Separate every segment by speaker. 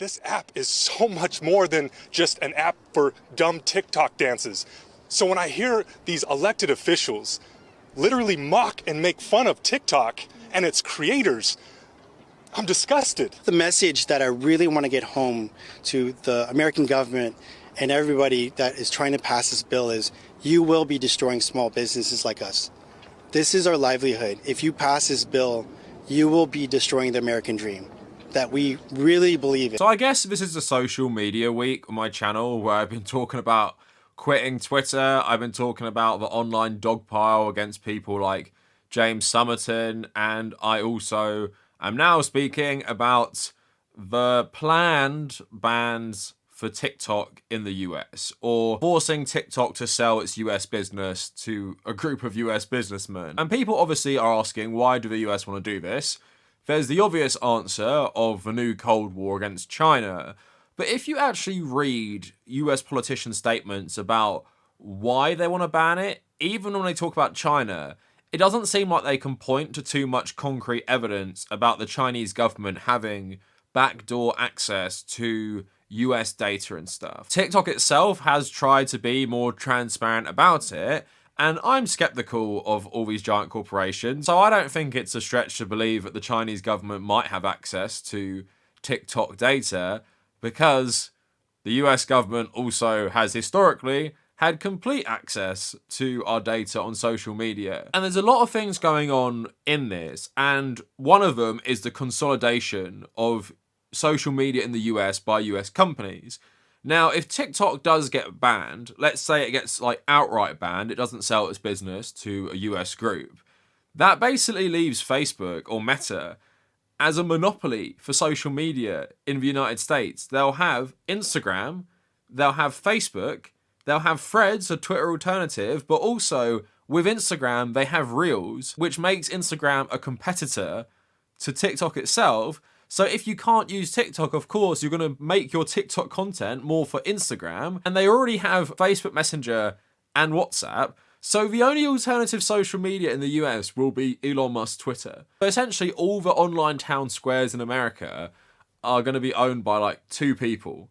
Speaker 1: this app is so much more than just an app for dumb TikTok dances. So when I hear these elected officials literally mock and make fun of TikTok and its creators, I'm disgusted.
Speaker 2: The message that I really want to get home to the American government and everybody that is trying to pass this bill is you will be destroying small businesses like us. This is our livelihood. If you pass this bill, you will be destroying the American dream that we really believe in.
Speaker 3: So I guess this is a social media week on my channel where I've been talking about quitting Twitter. I've been talking about the online dogpile against people like James Somerton, and I also am now speaking about the planned bans for TikTok in the US, or forcing TikTok to sell its US business to a group of US businessmen. And people obviously are asking, why do the US want to do this? There's the obvious answer of the new Cold War against China. But if you actually read US politicians' statements about why they want to ban it, even when they talk about China, it doesn't seem like they can point to too much concrete evidence about the Chinese government having backdoor access to US data and stuff. TikTok itself has tried to be more transparent about it, and I'm skeptical of all these giant corporations, so I don't think it's a stretch to believe that the Chinese government might have access to TikTok data, because the US government also has historically had complete access to our data on social media. And there's a lot of things going on in this, and one of them is the consolidation of social media in the US by US companies. Now, if TikTok does get banned, let's say it gets like outright banned, it doesn't sell its business to a US group, that basically leaves Facebook or Meta as a monopoly for social media in the United States. They'll have Instagram, they'll have Facebook, they'll have Threads, a Twitter alternative, but also with Instagram, they have Reels, which makes Instagram a competitor to TikTok itself. So if you can't use TikTok, of course, you're going to make your TikTok content more for Instagram. And they already have Facebook Messenger and WhatsApp. So the only alternative social media in the US will be Elon Musk's Twitter. So essentially all the online town squares in America are going to be owned by like two people,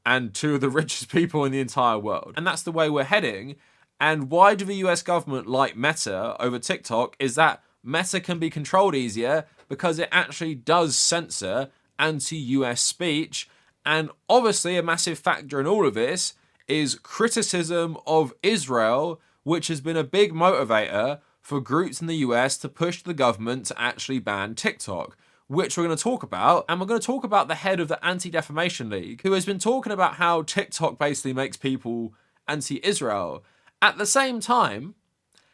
Speaker 3: and two of the richest people in the entire world. And that's the way we're heading. And why do the US government like Meta over TikTok is that Meta can be controlled easier because it actually does censor anti-US speech. And obviously a massive factor in all of this is criticism of Israel, which has been a big motivator for groups in the US to push the government to actually ban TikTok, which we're going to talk about. And we're going to talk about the head of the Anti-Defamation League, who has been talking about how TikTok basically makes people anti-Israel, at the same time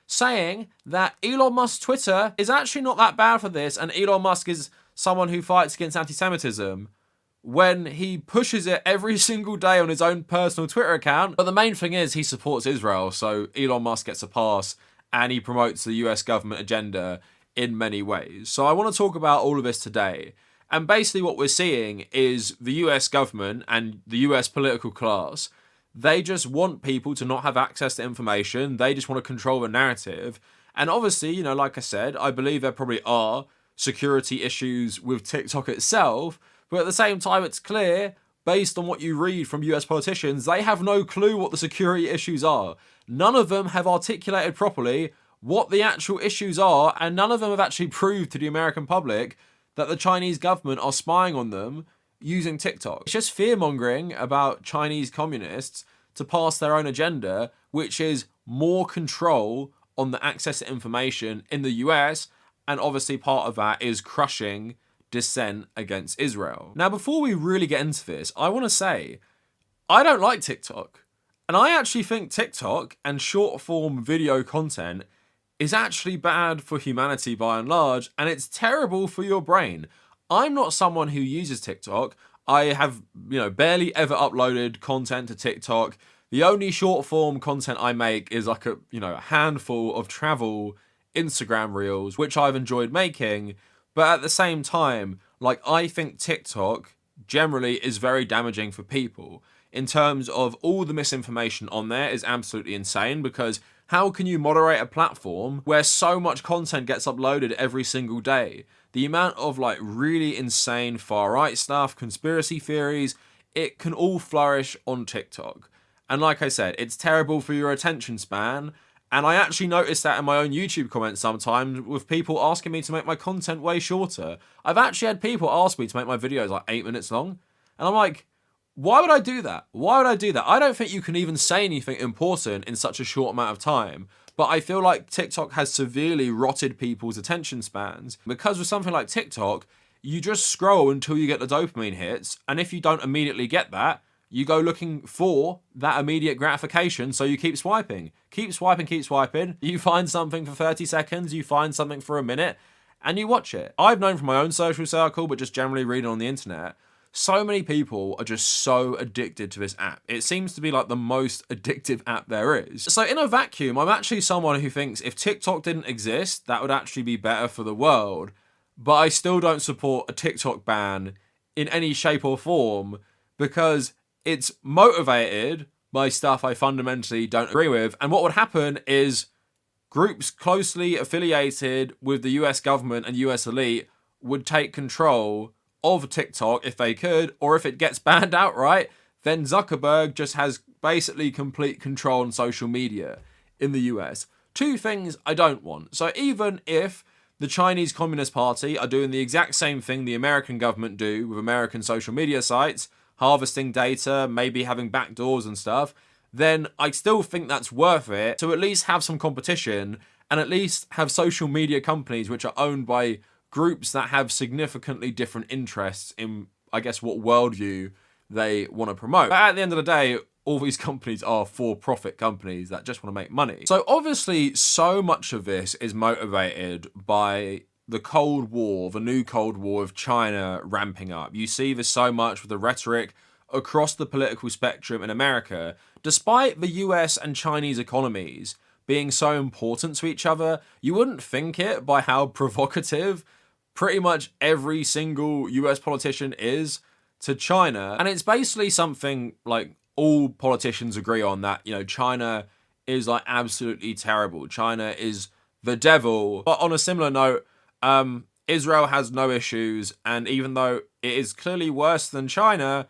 Speaker 3: saying that Elon Musk's Twitter is actually not that bad for this, and Elon Musk is someone who fights against anti-Semitism, when he pushes it every single day on his own personal Twitter account. But the main thing is he supports Israel, so Elon Musk gets a pass, and he promotes the US government agenda in many ways. So I want to talk about all of this today. And basically what we're seeing is the US government and the US political class, they just want people to not have access to information. They just want to control the narrative. And obviously, you know, like I said, I believe there probably are security issues with TikTok itself. But at the same time, it's clear, based on what you read from US politicians, they have no clue what the security issues are. None of them have articulated properly what the actual issues are, and none of them have actually proved to the American public that the Chinese government are spying on them using TikTok. It's just fear-mongering about Chinese communists to pass their own agenda, which is more control on the access to information in the US, and obviously part of that is crushing dissent against Israel. Now, before we really get into this, I want to say, I don't like TikTok. And I actually think TikTok and short-form video content is actually bad for humanity by and large, and it's terrible for your brain. I'm not someone who uses TikTok. I have, barely ever uploaded content to TikTok. The only short form content I make is like a handful of travel Instagram reels, which I've enjoyed making. But at the same time, I think TikTok generally is very damaging for people in terms of all the misinformation on there is absolutely insane, because How can you moderate a platform where so much content gets uploaded every single day? The amount of like really insane far-right stuff, conspiracy theories, it can all flourish on TikTok. And like I said, it's terrible for your attention span. And I actually noticed that in my own YouTube comments sometimes with people asking me to make my content way shorter. I've actually had people ask me to make my videos like 8 minutes long. And I'm like, why would I do that? Why would I do that? I don't think you can even say anything important in such a short amount of time. But I feel like TikTok has severely rotted people's attention spans. Because with something like TikTok, you just scroll until you get the dopamine hits. And if you don't immediately get that, you go looking for that immediate gratification, so you keep swiping. Keep swiping, keep swiping. You find something for 30 seconds, you find something for a minute, and you watch it. I've known from my own social circle, but just generally reading on the internet, so many people are just so addicted to this app. It seems to be like the most addictive app there is. So in a vacuum, I'm actually someone who thinks if TikTok didn't exist, that would actually be better for the world. But I still don't support a TikTok ban in any shape or form because it's motivated by stuff I fundamentally don't agree with. And what would happen is groups closely affiliated with the US government and US elite would take control of TikTok if they could, or if it gets banned outright, then Zuckerberg just has basically complete control on social media in the US. Two things I don't want. So even if the Chinese Communist Party are doing the exact same thing the American government do with American social media sites, harvesting data, maybe having backdoors and stuff, then I still think that's worth it to at least have some competition and at least have social media companies which are owned by groups that have significantly different interests in, I guess, what worldview they want to promote. But at the end of the day, all these companies are for-profit companies that just want to make money. So obviously, so much of this is motivated by the Cold War, the new Cold War of China ramping up. You see this so much with the rhetoric across the political spectrum in America. Despite the US and Chinese economies being so important to each other, you wouldn't think it by how provocative pretty much every single US politician is to China. And it's basically something like all politicians agree on, that, you know, China is like absolutely terrible. China is the devil. But on a similar note, Israel has no issues, and even though it is clearly worse than China,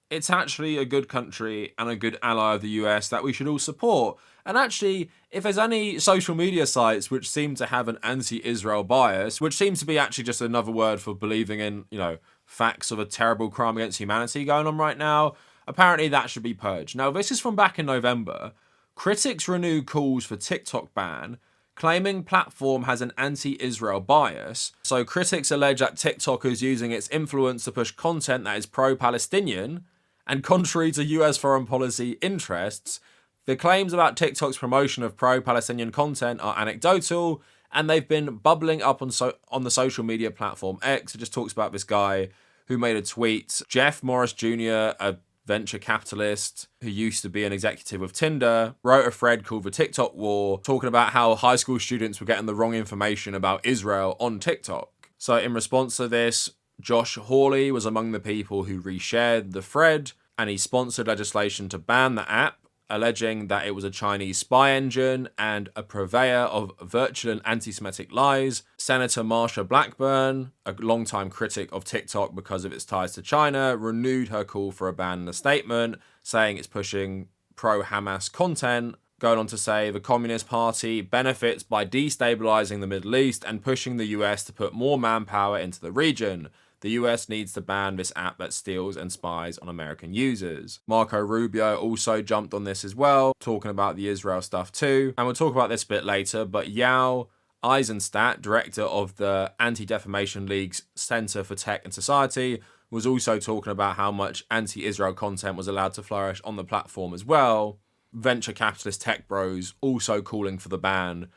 Speaker 3: it's actually a good country and a good ally of the US that we should all support. And actually, if there's any social media sites which seem to have an anti-Israel bias, which seems to be actually just another word for believing in, you know, facts of a terrible crime against humanity going on right now, apparently that should be purged. Now, this is from back in November. Critics renew calls for TikTok ban, claiming platform has an anti-Israel bias. So critics allege that TikTok is using its influence to push content that is pro-Palestinian and contrary to US foreign policy interests. The claims about TikTok's promotion of pro-Palestinian content are anecdotal, and they've been bubbling up on the social media platform X. It just talks about this guy who made a tweet. Jeff Morris Jr., a venture capitalist who used to be an executive of Tinder, wrote a thread called The TikTok War, talking about how high school students were getting the wrong information about Israel on TikTok. So in response to this, Josh Hawley was among the people who reshared the thread, and he sponsored legislation to ban the app, alleging that it was a Chinese spy engine and a purveyor of virulent anti-Semitic lies. Senator Marsha Blackburn, a longtime critic of TikTok because of its ties to China, renewed her call for a ban in a statement, saying it's pushing pro-Hamas content, going on to say the Communist Party benefits by destabilizing the Middle East and pushing the US to put more manpower into the region. The US needs to ban this app that steals and spies on American users. Marco Rubio also jumped on this as well, talking about the Israel stuff too. And we'll talk about this a bit later, but Yao Eisenstadt, director of the Anti-Defamation League's Center for Tech and Society, was also talking about how much anti-Israel content was allowed to flourish on the platform as well. Venture capitalist tech bros also calling for the ban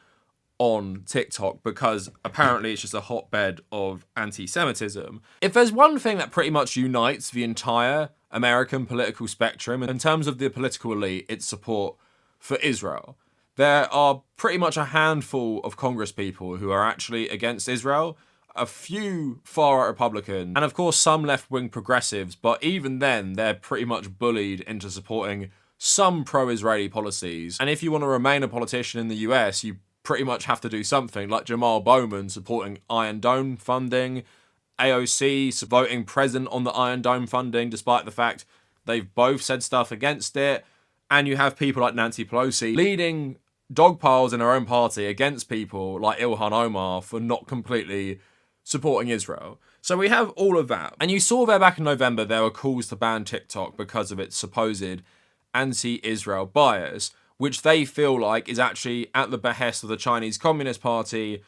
Speaker 3: on TikTok because apparently it's just a hotbed of anti-Semitism. If there's one thing that pretty much unites the entire American political spectrum in terms of the political elite, it's support for Israel. There are pretty much a handful of Congress people who are actually against Israel, a few far-right Republicans, and of course some left-wing progressives, but even then they're pretty much bullied into supporting some pro-Israeli policies. And if you want to remain a politician in the US, you pretty much have to do something, like Jamal Bowman supporting Iron Dome funding, AOC voting present on the Iron Dome funding, despite the fact they've both said stuff against it. And you have people like Nancy Pelosi leading dog piles in her own party against people like Ilhan Omar for not completely supporting Israel. So we have all of that. And you saw there back in November, there were calls to ban TikTok because of its supposed anti-Israel bias, which they feel like is actually at the behest of the Chinese Communist Party,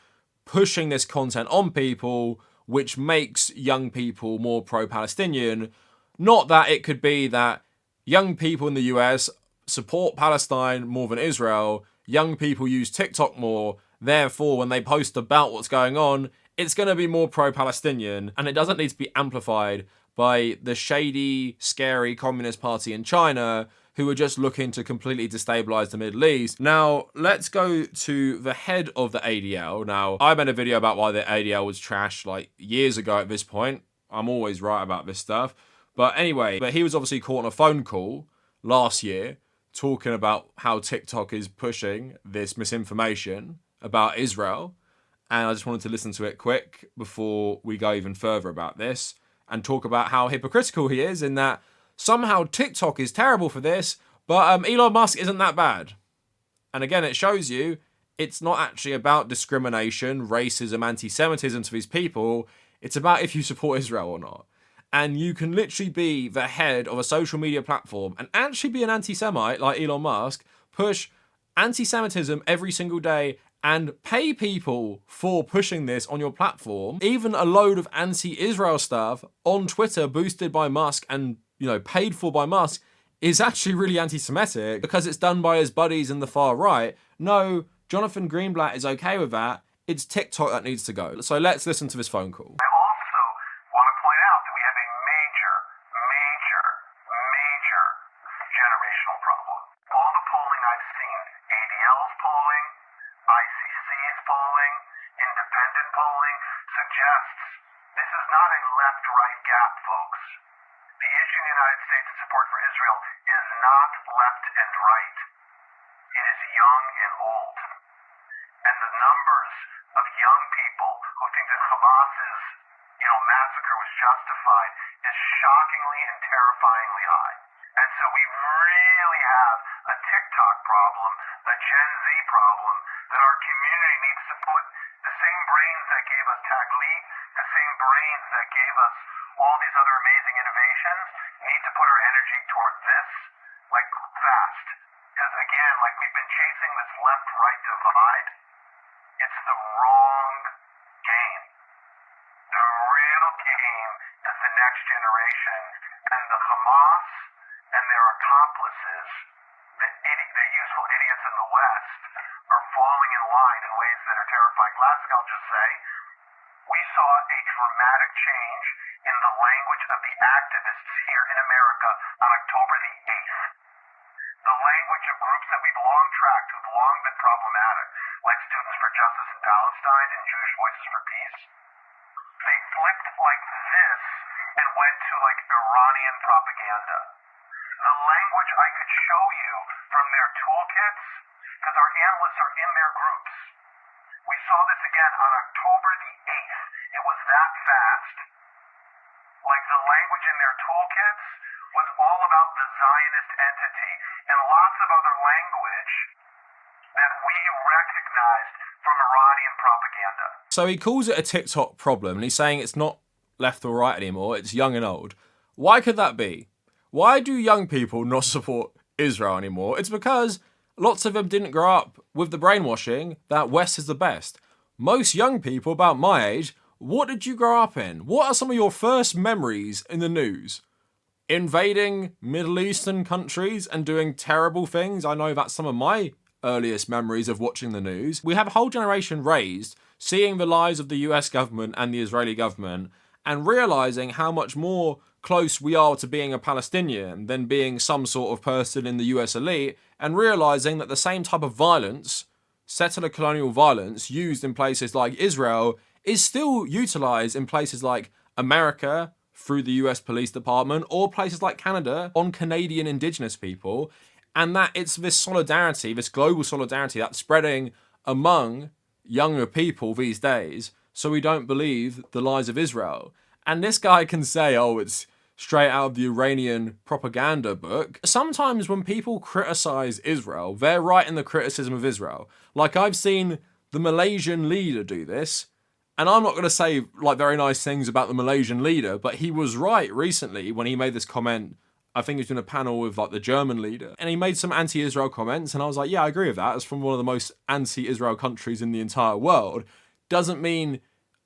Speaker 3: pushing this content on people, which makes young people more pro-Palestinian. Not that it could be that young people in the US support Palestine more than Israel, young people use TikTok more, therefore when they post about what's going on, it's going to be more pro-Palestinian, and it doesn't need to be amplified by the shady, scary Communist Party in China, who are just looking to completely destabilize the Middle East. Now, let's go to the head of the ADL. Now, I made a video about why the ADL was trash like years ago at this point. I'm always right about this stuff. But anyway, he was obviously caught on a phone call last year talking about how TikTok is pushing this misinformation about Israel. And I just wanted to listen to it quick before we go even further about this and talk about how hypocritical he is in that somehow TikTok is terrible for this, but Elon Musk isn't that bad. And again, it shows you it's not actually about discrimination, racism, anti-Semitism to these people. It's about if you support Israel or not. And you can literally be the head of a social media platform and actually be an anti-Semite like Elon Musk, push anti-Semitism every single day and pay people for pushing this on your platform. Even a load of anti-Israel stuff on Twitter boosted by Musk and, paid for by Musk is actually really anti-Semitic because it's done by his buddies in the far right. No, Jonathan Greenblatt is okay with that. It's TikTok that needs to go. So let's listen to this phone call.
Speaker 4: I also want to point out that we have a major generational problem. All the polling I've seen, ADL's polling, ICC's polling, independent polling, suggests this is not a left-right gap, folks. The issue in the United States of support for Israel is not left and right. It is young and old. And the numbers of young people who think that Hamas's, massacre was justified is shockingly and terrifyingly high. And so we really have a TikTok problem, a Gen Z problem, that our community needs to put the same brains that gave us Taglit, the same brains that gave us all these other amazing innovations, need to put our energy toward this, fast. Because again, we've been chasing this left-right divide. It's the wrong game. The real game is the next generation, and the Hamas and their accomplices, the useful idiots in the West, are falling in line in ways that are terrifying. Last thing I'll just say, we saw a dramatic change in the language of the activists here in America on October the 8th. The language of groups that we've long tracked, who've long been problematic, like Students for Justice in Palestine and Jewish Voices for Peace, they flipped like this and went to Iranian propaganda. The language I could show you from their toolkits, because our analysts are in their groups. We saw this again on October the 8th. It was that fast. The language in their toolkits was all about the Zionist entity and lots of other language that we recognized from Iranian propaganda.
Speaker 3: So he calls it a TikTok problem, and he's saying it's not left or right anymore, it's young and old. Why could that be? Why do young people not support Israel anymore? It's because lots of them didn't grow up with the brainwashing that West is the best. Most young people about my age, what did you grow up in? What are some of your first memories in the news? Invading Middle Eastern countries and doing terrible things? I know that's some of my earliest memories of watching the news. We have a whole generation raised seeing the lies of the US government and the Israeli government and realizing how much more close we are to being a Palestinian than being some sort of person in the US elite, and realizing that the same type of violence, settler colonial violence used in places like Israel, is still utilized in places like America through the US Police Department or places like Canada on Canadian Indigenous people. and that it's this solidarity, this global solidarity that's spreading among younger people these days, so we don't believe the lies of Israel. And this guy can say, oh, it's straight out of the Iranian propaganda book. Sometimes when people criticize Israel, they're right in the criticism of Israel. Like, I've seen the Malaysian leader do this, and I'm not going to say like very nice things about the Malaysian leader, but he was right recently when he made this comment. I think he was doing a panel with like the German leader, and he made some anti-Israel comments, and I was like, yeah, I agree with that. It's from one of the most anti-Israel countries in the entire world. Doesn't mean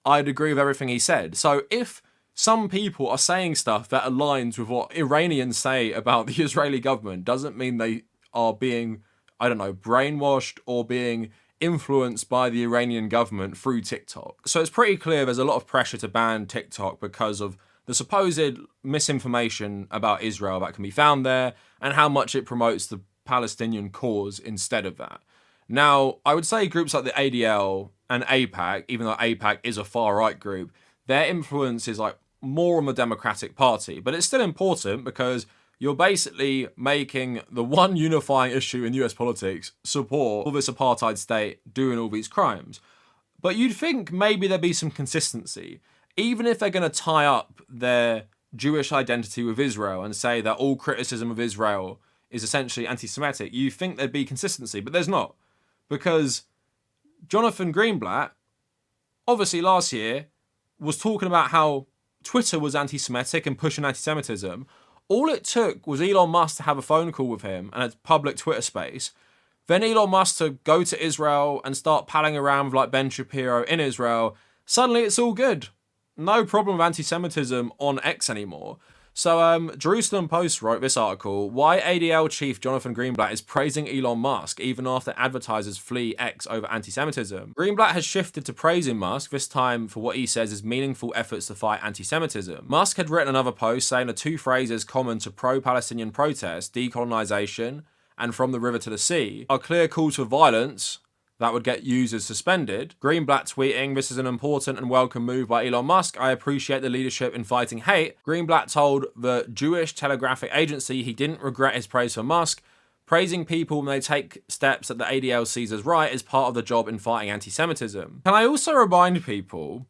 Speaker 3: I'd agree with everything he said. So if some people are saying stuff that aligns with what Iranians say about the Israeli government, doesn't mean they are being, I don't know, brainwashed or being influenced by the Iranian government through TikTok. So it's pretty clear there's a lot of pressure to ban TikTok because of the supposed misinformation about Israel that can be found there and how much it promotes the Palestinian cause instead of that. Now, I would say groups like the ADL and AIPAC, even though AIPAC is a far-right group, their influence is like more on the Democratic Party, but it's still important because you're basically making the one unifying issue in US politics support all this apartheid state doing all these crimes. But you'd think maybe there'd be some consistency. Even if they're going to tie up their Jewish identity with Israel and say that all criticism of Israel is essentially anti-Semitic, you think there'd be consistency, but there's not. Because Jonathan Greenblatt, obviously last year, was talking about how Twitter was anti-Semitic and pushing anti-Semitism. All it took was Elon Musk to have a phone call with him and a public Twitter space. Then Elon Musk to go to Israel and start palling around with like Ben Shapiro in Israel. Suddenly it's all good. No problem with anti-Semitism on X anymore. So Jerusalem Post wrote this article, why ADL chief Jonathan Greenblatt is praising Elon Musk even after advertisers flee X over anti-Semitism. Greenblatt has shifted to praising Musk, this time for what he says is meaningful efforts to fight anti-Semitism. Musk had written another post saying the two phrases common to pro-Palestinian protests, decolonization and from the river to the sea, are clear calls for violence that would get users suspended. Greenblatt tweeting, this is an important and welcome move by Elon Musk. I appreciate the leadership in fighting hate. Greenblatt told the Jewish Telegraphic Agency he didn't regret his praise for Musk. Praising people when they take steps that the ADL sees as right is part of the job in fighting anti-Semitism. Can I also remind people,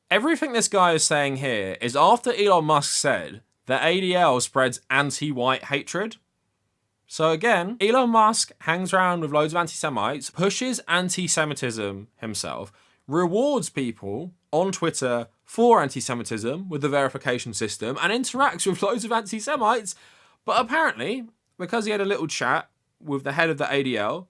Speaker 3: everything this guy is saying here is after Elon Musk said that ADL spreads anti-white hatred. So again, Elon Musk hangs around with loads of anti-Semites, pushes anti-Semitism himself, rewards people on Twitter for anti-Semitism with the verification system, and interacts with loads of anti-Semites. But apparently, because he had a little chat with the head of the ADL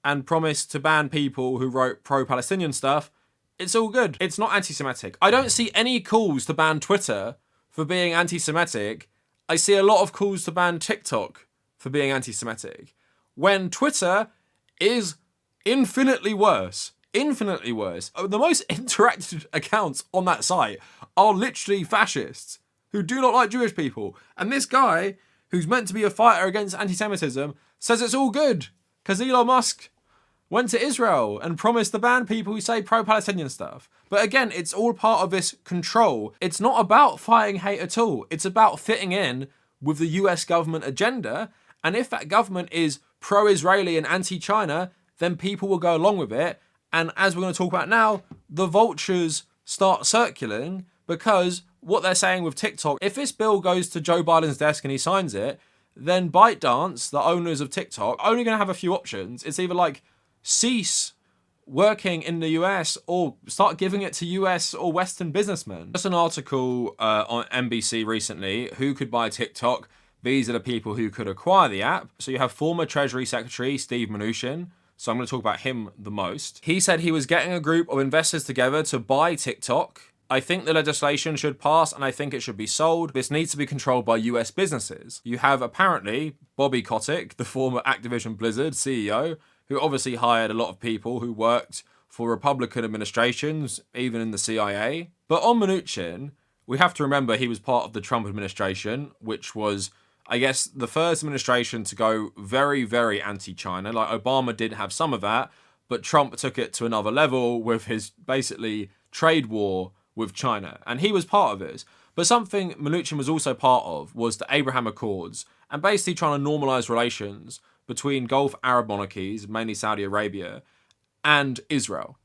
Speaker 3: and promised to ban people who wrote pro-Palestinian stuff, it's all good. It's not anti-Semitic. I don't see any calls to ban Twitter for being anti-Semitic. I see a lot of calls to ban TikTok for being anti-Semitic, when Twitter is infinitely worse. Infinitely worse. The most interactive accounts on that site are literally fascists who do not like Jewish people. And this guy, who's meant to be a fighter against anti-Semitism, says it's all good because Elon Musk went to Israel and promised to ban people who say pro-Palestinian stuff. But again, it's all part of this control. It's not about fighting hate at all. It's about fitting in with the US government agenda. And if that government is pro-Israeli and anti-China, then people will go along with it. And as we're going to talk about now, the vultures start circling because what they're saying with TikTok, if this bill goes to Joe Biden's desk and he signs it, then ByteDance, the owners of TikTok, are only going to have a few options. It's either like cease working in the US or start giving it to US or Western businessmen. Just an article on NBC recently, who could buy TikTok? These are the people who could acquire the app. So you have former Treasury Secretary Steve Mnuchin. So I'm going to talk about him the most. He said he was getting a group of investors together to buy TikTok. I think the legislation should pass and I think it should be sold. This needs to be controlled by US businesses. You have apparently Bobby Kotick, the former Activision Blizzard CEO, who obviously hired a lot of people who worked for Republican administrations, even in the CIA. But on Mnuchin, we have to remember he was part of the Trump administration, which was, I guess, the first administration to go very, very anti-China. Like Obama did have some of that, but Trump took it to another level with his basically trade war with China. And he was part of this. But something Mnuchin was also part of was the Abraham Accords and basically trying to normalize relations between Gulf Arab monarchies, mainly Saudi Arabia, and Israel.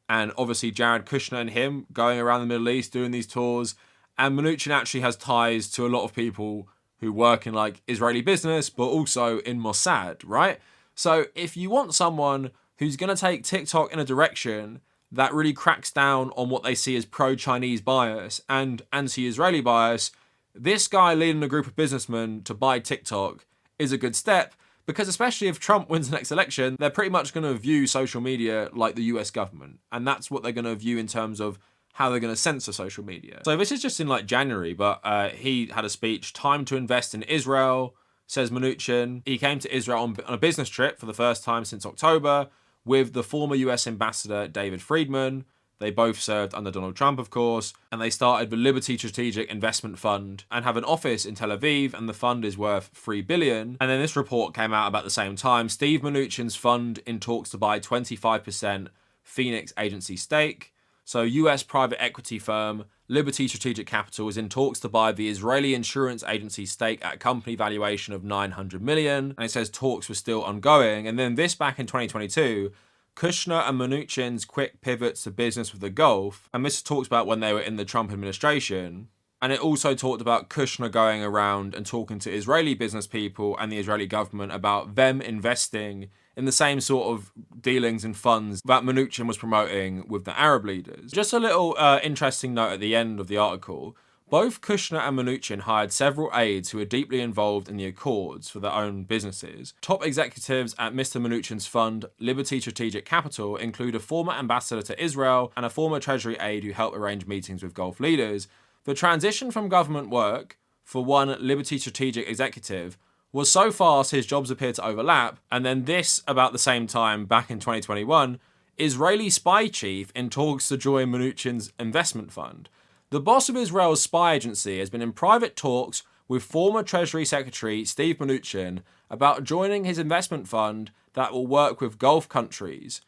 Speaker 3: And obviously Jared Kushner and him going around the Middle East doing these tours. And Mnuchin actually has ties to a lot of people who work in like Israeli business, but also in Mossad, right? So if you want someone who's going to take TikTok in a direction that really cracks down on what they see as pro-Chinese bias and anti-Israeli bias, this guy leading a group of businessmen to buy TikTok is a good step, because especially if Trump wins the next election, they're pretty much going to view social media like the US government. And that's what they're going to view in terms of how they're going to censor social media. So this is just in like January, but he had a speech, time to invest in Israel, says Mnuchin. He came to Israel on a business trip for the first time since October with the former US ambassador, David Friedman. They both served under Donald Trump, of course, and they started the Liberty Strategic Investment Fund and have an office in Tel Aviv, and the fund is worth $3 billion. And then this report came out about the same time. Steve Mnuchin's fund in talks to buy 25% Phoenix agency stake. So US private equity firm Liberty Strategic Capital is in talks to buy the Israeli insurance agency stake at a company valuation of $900 million. And it says talks were still ongoing. And then this back in 2022, Kushner and Mnuchin's quick pivots to business with the Gulf, and this talks about when they were in the Trump administration, and it also talked about Kushner going around and talking to Israeli business people and the Israeli government about them investing in the same sort of dealings and funds that Mnuchin was promoting with the Arab leaders. Just a little interesting note at the end of the article. Both Kushner and Mnuchin hired several aides who were deeply involved in the accords for their own businesses. Top executives at Mr. Mnuchin's fund, Liberty Strategic Capital, include a former ambassador to Israel and a former Treasury aide who helped arrange meetings with Gulf leaders. The transition from government work for one Liberty Strategic executive was so fast his jobs appeared to overlap, and then this, about the same time, back in 2021, Israeli spy chief in talks to join Mnuchin's investment fund. The boss of Israel's spy agency has been in private talks with former Treasury Secretary Steve Mnuchin about joining his investment fund that will work with Gulf countries.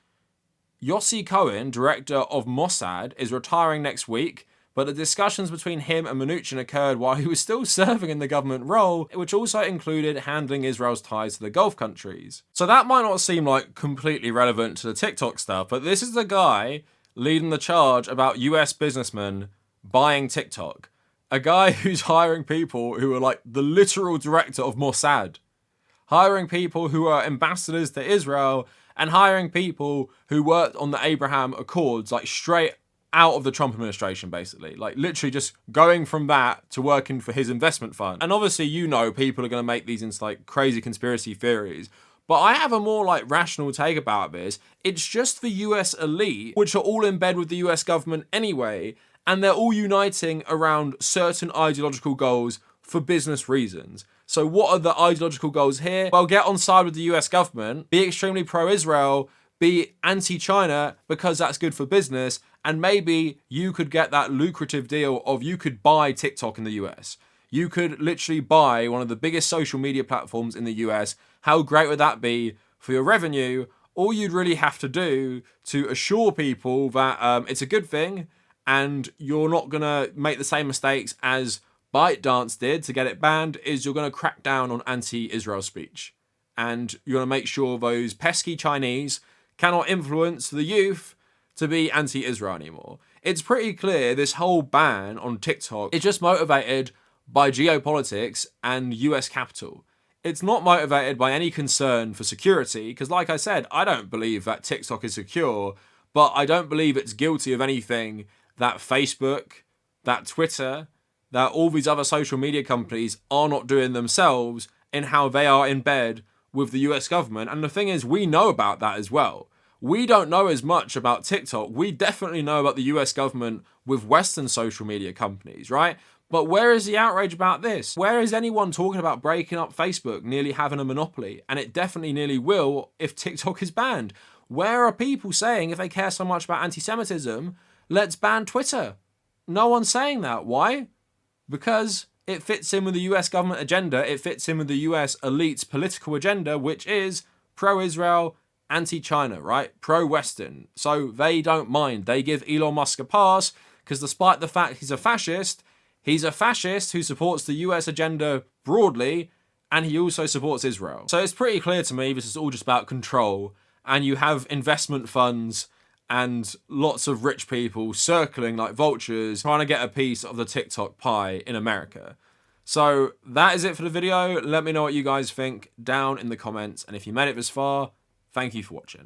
Speaker 3: Yossi Cohen, director of Mossad, is retiring next week, but the discussions between him and Mnuchin occurred while he was still serving in the government role, which also included handling Israel's ties to the Gulf countries. So that might not seem like completely relevant to the TikTok stuff, but this is the guy leading the charge about US businessmen buying TikTok. A guy who's hiring people who are like the literal director of Mossad, hiring people who are ambassadors to Israel, and hiring people who worked on the Abraham Accords, like straight out of the Trump administration, basically. Like literally just going from that to working for his investment fund. And obviously, you know, people are going to make these into like crazy conspiracy theories. But I have a more like rational take about this. It's just the US elite, which are all in bed with the US government anyway, and they're all uniting around certain ideological goals for business reasons. So what are the ideological goals here? Well, get on side with the US government, be extremely pro-Israel, be anti-China because that's good for business, and maybe you could get that lucrative deal of you could buy TikTok in the US. You could literally buy one of the biggest social media platforms in the US. How great would that be for your revenue? All you'd really have to do to assure people that it's a good thing and you're not going to make the same mistakes as ByteDance did to get it banned is you're going to crack down on anti-Israel speech. And you're going to make sure those pesky Chinese cannot influence the youth to be anti-Israel anymore. It's pretty clear this whole ban on TikTok is just motivated by geopolitics and US capital. It's not motivated by any concern for security, because like I said, I don't believe that TikTok is secure, but I don't believe it's guilty of anything that Facebook, that Twitter, that all these other social media companies are not doing themselves in how they are in bed with the US government. And the thing is, we know about that as well. We don't know as much about TikTok. We definitely know about the US government with Western social media companies, right? But where is the outrage about this? Where is anyone talking about breaking up Facebook, nearly having a monopoly? And it definitely nearly will if TikTok is banned. Where are people saying if they care so much about anti-Semitism, let's ban Twitter? No one's saying that. Why? Because it fits in with the US government agenda. It fits in with the US elite's political agenda, which is pro-Israel, anti-China, right? Pro-Western. So they don't mind. They give Elon Musk a pass because despite the fact he's a fascist who supports the US agenda broadly and he also supports Israel. So it's pretty clear to me this is all just about control, and you have investment funds and lots of rich people circling like vultures trying to get a piece of the TikTok pie in America. So that is it for the video. Let me know what you guys think down in the comments, and if you made it this far, thank you for watching.